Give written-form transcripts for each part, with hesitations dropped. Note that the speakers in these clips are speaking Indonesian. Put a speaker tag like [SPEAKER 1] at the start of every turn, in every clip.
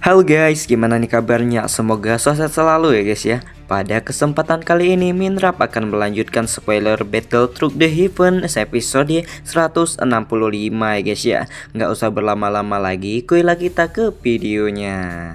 [SPEAKER 1] Halo guys, gimana nih kabarnya? Semoga sehat selalu ya guys ya. Pada kesempatan kali ini Minrap akan melanjutkan spoiler Battle Through the Heavens episode 165 ya guys ya. Nggak usah berlama-lama lagi, kuilah kita ke videonya.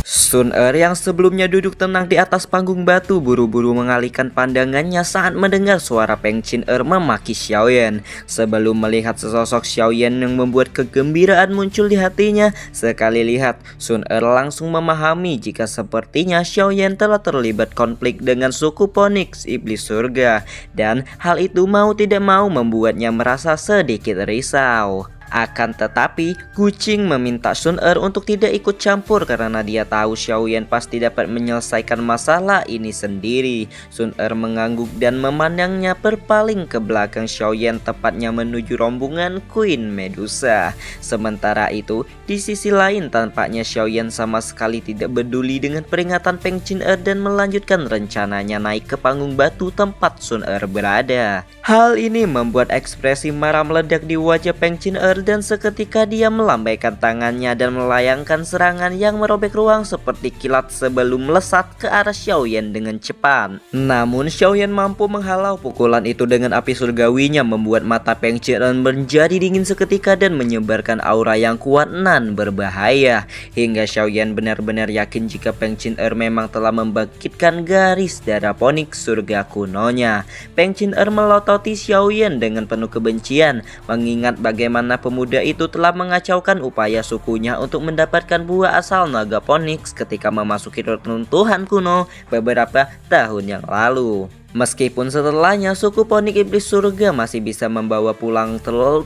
[SPEAKER 1] Sun-er yang sebelumnya duduk tenang di atas panggung batu buru-buru mengalihkan pandangannya saat mendengar suara Peng Chin-er memaki Xiaoyan. Sebelum melihat sesosok Xiaoyan yang membuat kegembiraan muncul di hatinya, sekali lihat Sun-er langsung memahami jika sepertinya Xiaoyan telah terlibat konflik dengan suku Phoenix Iblis Surga, dan hal itu mau tidak mau membuatnya merasa sedikit risau. Akan tetapi, kucing meminta Sun-er untuk tidak ikut campur karena dia tahu Xiaoyan pasti dapat menyelesaikan masalah ini sendiri. Sun-er mengangguk dan memandangnya berpaling ke belakang Xiaoyan, tepatnya menuju rombongan Queen Medusa. Sementara itu, di sisi lain tampaknya Xiaoyan sama sekali tidak peduli dengan peringatan Peng Chin-er dan melanjutkan rencananya naik ke panggung batu tempat Sun-er berada. Hal ini membuat ekspresi marah meledak di wajah Peng Chin-er dan seketika dia melambaikan tangannya dan melayangkan serangan yang merobek ruang seperti kilat sebelum melesat ke arah Xiaoyan dengan cepat. Namun Xiaoyan mampu menghalau pukulan itu dengan api surgawinya, membuat mata Peng Chin-er menjadi dingin seketika dan menyebarkan aura yang kuat nan berbahaya. Hingga Xiaoyan benar-benar yakin jika Peng Chin-er memang telah membangkitkan garis darah Phoenix surga kunonya. Peng Chin-er melototi Xiaoyan dengan penuh kebencian, mengingat bagaimana pemuda itu telah mengacaukan upaya sukunya untuk mendapatkan buah asal naga Phoenix ketika memasuki runtuhan kuno beberapa tahun yang lalu. Meskipun setelahnya suku Phoenix Iblis Surga masih bisa membawa pulang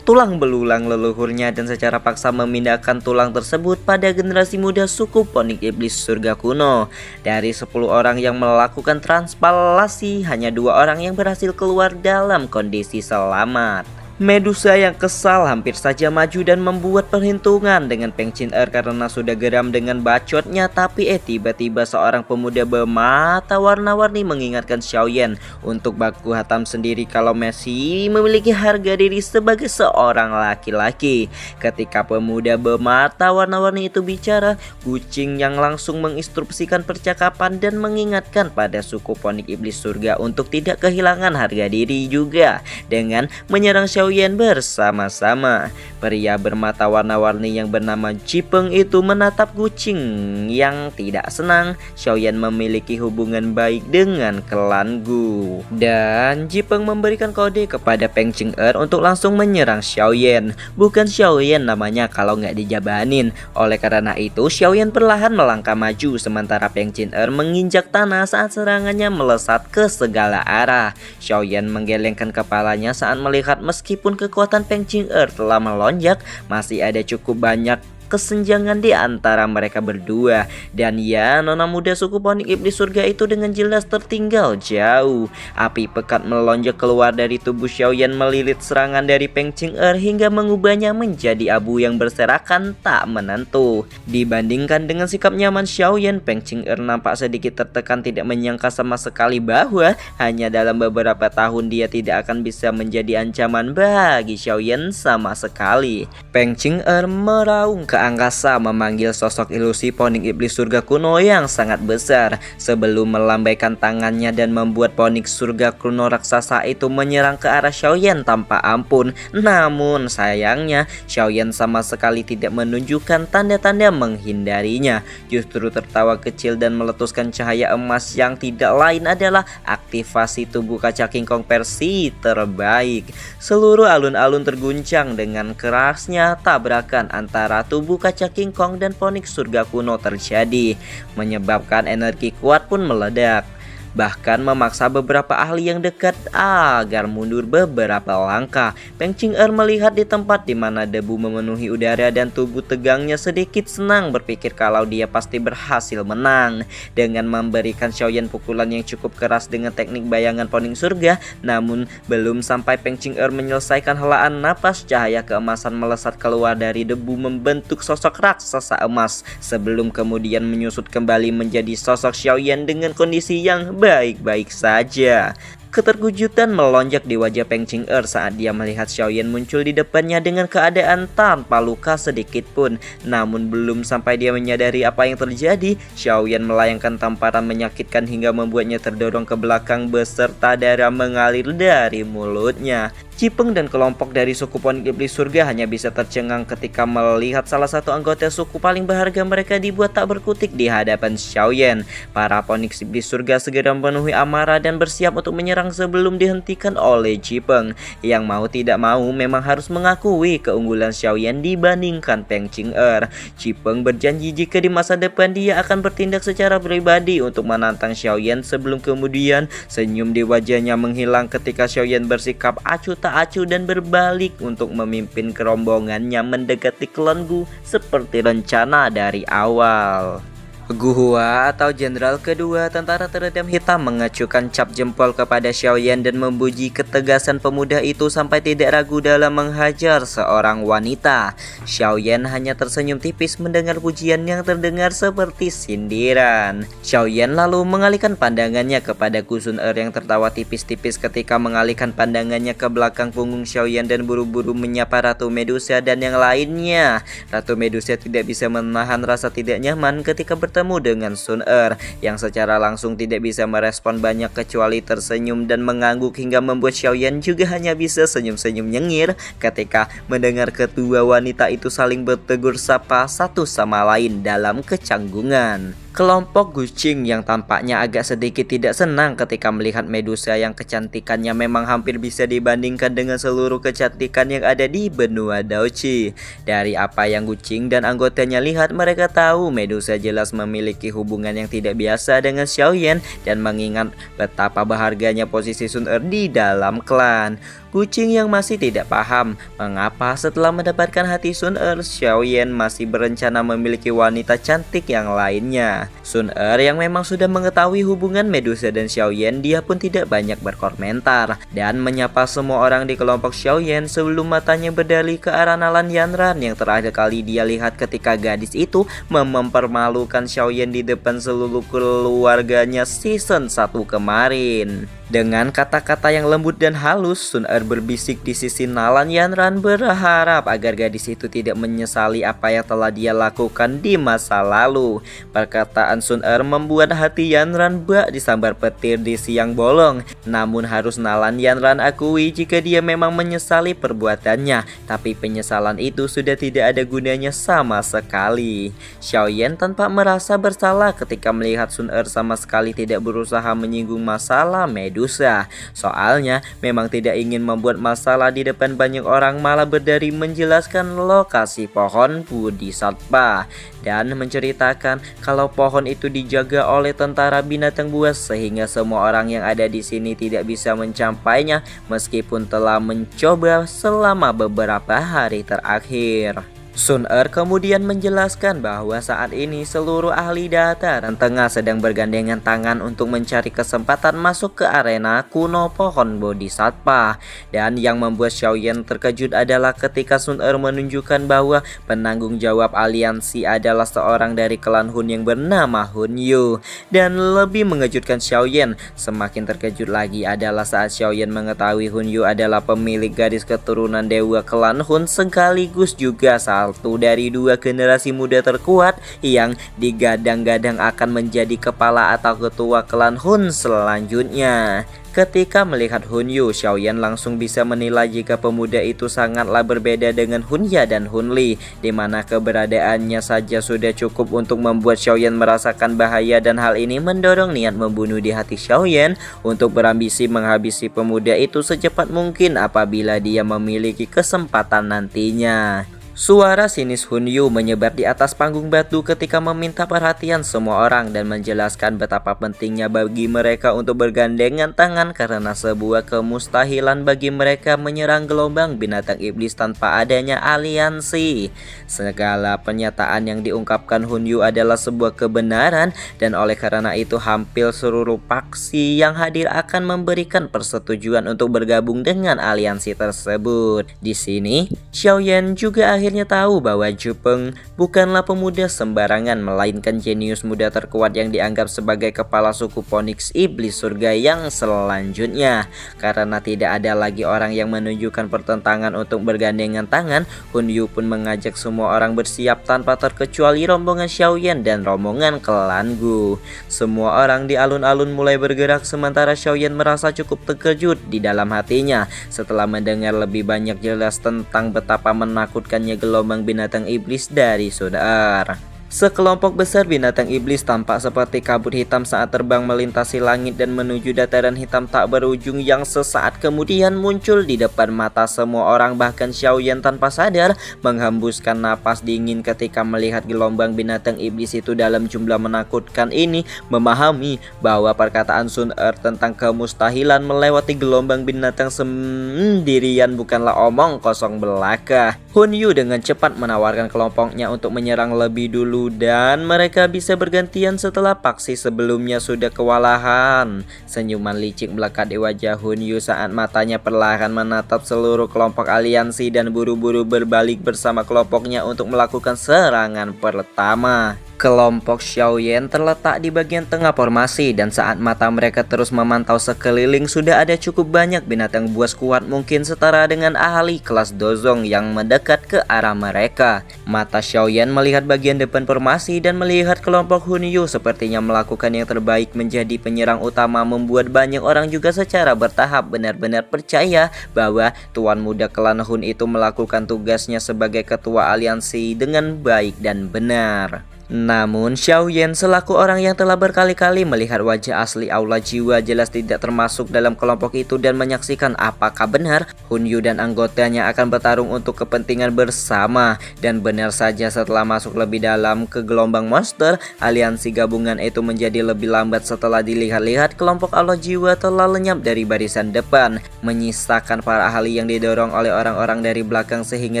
[SPEAKER 1] tulang belulang leluhurnya dan secara paksa memindahkan tulang tersebut pada generasi muda suku Phoenix Iblis Surga kuno. Dari 10 orang yang melakukan transpalasi, hanya 2 orang yang berhasil keluar dalam kondisi selamat. Medusa yang kesal hampir saja maju dan membuat perhitungan dengan Peng Chin-er karena sudah geram dengan bacotnya, tapi tiba-tiba seorang pemuda bermata warna-warni mengingatkan Xiaoyan untuk baku hatam sendiri kalau masih memiliki harga diri sebagai seorang laki-laki. Ketika pemuda bermata warna-warni itu bicara, kucing yang langsung menginstruksikan percakapan dan mengingatkan pada suku Phoenix Iblis Surga untuk tidak kehilangan harga diri juga dengan menyerang Xiaoyan bersama-sama. Pria bermata warna-warni yang bernama Jipeng itu menatap kucing yang tidak senang Xiaoyan memiliki hubungan baik dengan klan Gu. Dan Jipeng memberikan kode kepada Peng Chin-er untuk langsung menyerang Xiaoyan. Bukan Xiaoyan namanya kalau nggak dijabanin. Oleh karena itu Xiaoyan perlahan melangkah maju sementara Peng Chin-er menginjak tanah saat serangannya melesat ke segala arah. Xiaoyan menggelengkan kepalanya saat melihat meskipun kekuatan Peng Chin-er telah melonjak, masih ada cukup banyak kesenjangan di antara mereka berdua. Dan ya, nona muda suku Phoenix Iblis Surga itu dengan jelas tertinggal jauh. Api pekat melonjak keluar dari tubuh Xiaoyan melilit serangan dari Peng Chin-er hingga mengubahnya menjadi abu yang berserakan tak menentu. Dibandingkan dengan sikap nyaman Xiaoyan, Peng Chin-er nampak sedikit tertekan, tidak menyangka sama sekali bahwa hanya dalam beberapa tahun dia tidak akan bisa menjadi ancaman bagi Xiaoyan sama sekali. Peng Chin-er meraung ke angkasa memanggil sosok ilusi Phoenix Iblis Surga kuno yang sangat besar sebelum melambaikan tangannya dan membuat Phoenix Surga kuno raksasa itu menyerang ke arah Xiaoyan tanpa ampun. Namun sayangnya Xiaoyan sama sekali tidak menunjukkan tanda-tanda menghindarinya, justru tertawa kecil dan meletuskan cahaya emas yang tidak lain adalah aktivasi tubuh kaca King Kong versi terbaik. Seluruh alun-alun terguncang dengan kerasnya tabrakan antara tubuh kaca King Kong dan Phoenix Surga kuno terjadi, menyebabkan energi kuat pun meledak, bahkan memaksa beberapa ahli yang dekat agar mundur beberapa langkah. Peng Chin-er melihat di tempat di mana debu memenuhi udara dan tubuh tegangnya sedikit senang, berpikir kalau dia pasti berhasil menang dengan memberikan Xiaoyan pukulan yang cukup keras dengan teknik bayangan Phoenix Surga. Namun belum sampai Peng Chin-er menyelesaikan helaan napas, cahaya keemasan melesat keluar dari debu membentuk sosok raksasa emas sebelum kemudian menyusut kembali menjadi sosok Xiaoyan dengan kondisi yang baik-baik saja. Keterkejutan melonjak di wajah Peng Qing-er saat dia melihat Xiaoyan muncul di depannya dengan keadaan tanpa luka sedikit pun. Namun belum sampai dia menyadari apa yang terjadi, Xiaoyan melayangkan tamparan menyakitkan hingga membuatnya terdorong ke belakang beserta darah mengalir dari mulutnya. Ci Peng dan kelompok dari suku Ponit Iblis Surga hanya bisa tercengang ketika melihat salah satu anggota suku paling berharga mereka dibuat tak berkutik di hadapan Xiaoyan. Para Ponit Iblis Surga segera memenuhi amarah dan bersiap untuk menyerang sebelum dihentikan oleh Ci Peng, yang mau tidak mau memang harus mengakui keunggulan Xiaoyan dibandingkan Peng Qing-er. Ci Peng berjanji jika di masa depan dia akan bertindak secara pribadi untuk menantang Xiaoyan, sebelum kemudian senyum di wajahnya menghilang ketika Xiaoyan bersikap acuh tak acuh dan berbalik untuk memimpin kerombongannya mendekati klan Gu seperti rencana dari awal. Gu Hua atau Jenderal kedua tentara teredam hitam mengacukan cap jempol kepada Xiaoyan dan memuji ketegasan pemuda itu sampai tidak ragu dalam menghajar seorang wanita. Xiaoyan hanya tersenyum tipis mendengar pujian yang terdengar seperti sindiran. Xiaoyan lalu mengalihkan pandangannya kepada Gu Sun-er yang tertawa tipis-tipis ketika mengalihkan pandangannya ke belakang punggung Xiaoyan dan buru-buru menyapa Ratu Medusa dan yang lainnya. Ratu Medusa tidak bisa menahan rasa tidak nyaman ketika bertemu dengan Sun-er yang secara langsung tidak bisa merespon banyak kecuali tersenyum dan mengangguk, hingga membuat Xiaoyan juga hanya bisa senyum-senyum nyengir ketika mendengar kedua wanita itu saling bertegur sapa satu sama lain dalam kecanggungan. Kelompok Gu Qing yang tampaknya agak sedikit tidak senang ketika melihat Medusa yang kecantikannya memang hampir bisa dibandingkan dengan seluruh kecantikan yang ada di benua Daoqi. Dari apa yang Gu Qing dan anggotanya lihat, mereka tahu Medusa jelas memiliki hubungan yang tidak biasa dengan Xiaoyan dan mengingat betapa berharganya posisi Sun-er di dalam klan. Gu Qing yang masih tidak paham mengapa setelah mendapatkan hati Sun-er, Xiaoyan masih berencana memiliki wanita cantik yang lainnya. Sun-er yang memang sudah mengetahui hubungan Medusa dan Xiaoyan, dia pun tidak banyak berkomentar dan menyapa semua orang di kelompok Xiaoyan sebelum matanya berdalih ke arah Nalan Yanran yang terakhir kali dia lihat ketika gadis itu mempermalukan Xiaoyan di depan seluruh keluarganya season 1 kemarin. Dengan kata-kata yang lembut dan halus, Sun-er berbisik di sisi Nalan Yanran berharap agar gadis itu tidak menyesali apa yang telah dia lakukan di masa lalu. Perkataan Sun-er membuat hati Yanran bak disambar petir di siang bolong. Namun harus Nalan Yanran akui jika dia memang menyesali perbuatannya, tapi penyesalan itu sudah tidak ada gunanya sama sekali. Xiaoyan tanpa merasa bersalah ketika melihat Sun-er sama sekali tidak berusaha menyinggung masalah Medusa. Soalnya memang tidak ingin membuat masalah di depan banyak orang, malah berdari menjelaskan lokasi pohon Bodhisattva dan menceritakan kalau pohon itu dijaga oleh tentara binatang buas sehingga semua orang yang ada di sini tidak bisa mencapainya meskipun telah mencoba selama beberapa hari terakhir. Sun-er kemudian menjelaskan bahwa saat ini seluruh ahli data dan tengah sedang bergandengan tangan untuk mencari kesempatan masuk ke arena kuno pohon Bodhisattva. Dan yang membuat Xiaoyan terkejut adalah ketika Sun-er menunjukkan bahwa penanggung jawab aliansi adalah seorang dari klan Hun yang bernama Hun Yu. Dan lebih mengejutkan Xiaoyan semakin terkejut lagi adalah saat Xiaoyan mengetahui Hun Yu adalah pemilik garis keturunan dewa klan Hun sekaligus juga satu dari 2 generasi muda terkuat yang digadang-gadang akan menjadi kepala atau ketua klan Hun selanjutnya. Ketika melihat Hun Yu, Xiaoyan langsung bisa menilai jika pemuda itu sangatlah berbeda dengan Hun Ya dan Hun Li, di mana keberadaannya saja sudah cukup untuk membuat Xiaoyan merasakan bahaya, dan hal ini mendorong niat membunuh di hati Xiaoyan untuk berambisi menghabisi pemuda itu secepat mungkin apabila dia memiliki kesempatan nantinya. Suara sinis Hun Yu menyebar di atas panggung batu ketika meminta perhatian semua orang dan menjelaskan betapa pentingnya bagi mereka untuk bergandengan tangan karena sebuah kemustahilan bagi mereka menyerang gelombang binatang iblis tanpa adanya aliansi. Segala pernyataan yang diungkapkan Hun Yu adalah sebuah kebenaran, dan oleh karena itu hampir seluruh paksi yang hadir akan memberikan persetujuan untuk bergabung dengan aliansi tersebut. Di sini, Xiaoyan juga akhirnya akhirnya tahu bahwa Jupeng bukanlah pemuda sembarangan, melainkan jenius muda terkuat yang dianggap sebagai kepala suku Phoenix Iblis Surga yang selanjutnya. Karena tidak ada lagi orang yang menunjukkan pertentangan untuk bergandengan tangan, Hun Yu pun mengajak semua orang bersiap tanpa terkecuali rombongan Xiaoyan dan rombongan klan Gu. Semua orang di alun-alun mulai bergerak sementara Xiaoyan merasa cukup terkejut di dalam hatinya setelah mendengar lebih banyak jelas tentang betapa menakutkannya gelombang binatang iblis dari Sun Er. Sekelompok besar binatang iblis tampak seperti kabut hitam saat terbang melintasi langit dan menuju dataran hitam tak berujung yang sesaat kemudian muncul di depan mata semua orang. Bahkan Xiaoyan tanpa sadar menghembuskan napas dingin ketika melihat gelombang binatang iblis itu dalam jumlah menakutkan ini, memahami bahwa perkataan Sun Er tentang kemustahilan melewati gelombang binatang sendirian bukanlah omong kosong belaka. Hun Yu dengan cepat menawarkan kelompoknya untuk menyerang lebih dulu dan mereka bisa bergantian setelah paksi sebelumnya sudah kewalahan. Senyuman licik melekat di wajah Hun Yu saat matanya perlahan menatap seluruh kelompok aliansi dan buru-buru berbalik bersama kelompoknya untuk melakukan serangan pertama. Kelompok Xiaoyan terletak di bagian tengah formasi dan saat mata mereka terus memantau sekeliling sudah ada cukup banyak binatang buas kuat mungkin setara dengan ahli kelas Dozong yang mendekat ke arah mereka. Mata Xiaoyan melihat bagian depan formasi dan melihat kelompok Hun Yu sepertinya melakukan yang terbaik menjadi penyerang utama, membuat banyak orang juga secara bertahap benar-benar percaya bahwa tuan muda klan Hun itu melakukan tugasnya sebagai ketua aliansi dengan baik dan benar. Namun Xiaoyan selaku orang yang telah berkali-kali melihat wajah asli Aula Jiwa jelas tidak termasuk dalam kelompok itu dan menyaksikan apakah benar Hun Yu dan anggotanya akan bertarung untuk kepentingan bersama. Dan benar saja setelah masuk lebih dalam ke gelombang monster, aliansi gabungan itu menjadi lebih lambat setelah dilihat-lihat kelompok Aula Jiwa telah lenyap dari barisan depan, menyisakan para ahli yang didorong oleh orang-orang dari belakang sehingga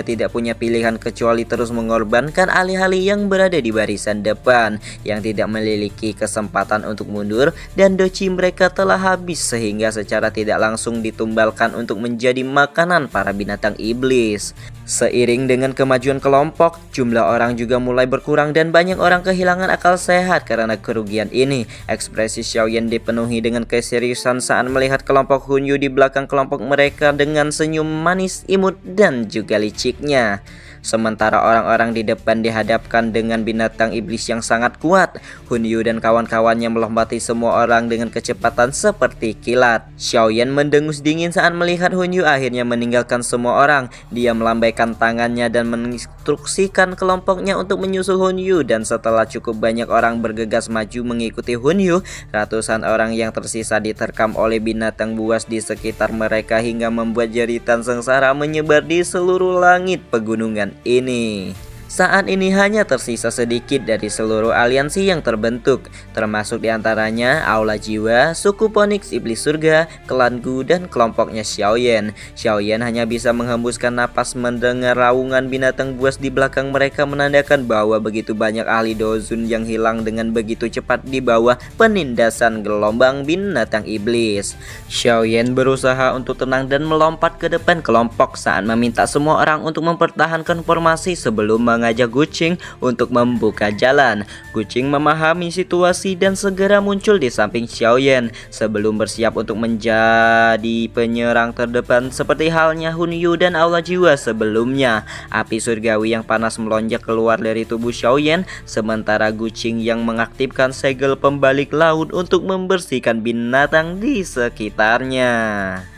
[SPEAKER 1] tidak punya pilihan kecuali terus mengorbankan ahli-ahli yang berada di barisan depan yang tidak memiliki kesempatan untuk mundur, dan doci mereka telah habis sehingga secara tidak langsung ditumbalkan untuk menjadi makanan para binatang iblis. Seiring dengan kemajuan kelompok, jumlah orang juga mulai berkurang dan banyak orang kehilangan akal sehat karena kerugian ini. Ekspresi Xiaoyan dipenuhi dengan keseriusan saat melihat kelompok Hun Yu di belakang kelompok mereka dengan senyum manis, imut dan juga liciknya. Sementara orang-orang di depan dihadapkan dengan binatang iblis yang sangat kuat, Hun Yu dan kawan-kawannya melompati semua orang dengan kecepatan seperti kilat. Xiaoyan mendengus dingin saat melihat Hun Yu akhirnya meninggalkan semua orang. Dia melambaikan tangannya dan menginstruksikan kelompoknya untuk menyusul Hun Yu, dan setelah cukup banyak orang bergegas maju mengikuti Hun Yu, ratusan orang yang tersisa diterkam oleh binatang buas di sekitar mereka hingga membuat jeritan sengsara menyebar di seluruh langit pegunungan ini. Saat ini hanya tersisa sedikit dari seluruh aliansi yang terbentuk, termasuk diantaranya Aula Jiwa, suku Phoenix Iblis Surga, klan Gu, dan kelompoknya Xiaoyan. Xiaoyan hanya bisa menghembuskan napas mendengar raungan binatang buas di belakang mereka, menandakan bahwa begitu banyak ahli Dozun yang hilang dengan begitu cepat di bawah penindasan gelombang binatang iblis. Xiaoyan berusaha untuk tenang dan melompat ke depan kelompok saat meminta semua orang untuk mempertahankan formasi sebelum mengajak Guqing untuk membuka jalan. Guqing memahami situasi dan segera muncul di samping Xiaoyan sebelum bersiap untuk menjadi penyerang terdepan seperti halnya Hun Yu dan Aula Jiwa sebelumnya. Api surgawi yang panas melonjak keluar dari tubuh Xiaoyan, sementara Guqing yang mengaktifkan segel pembalik laut untuk membersihkan binatang di sekitarnya.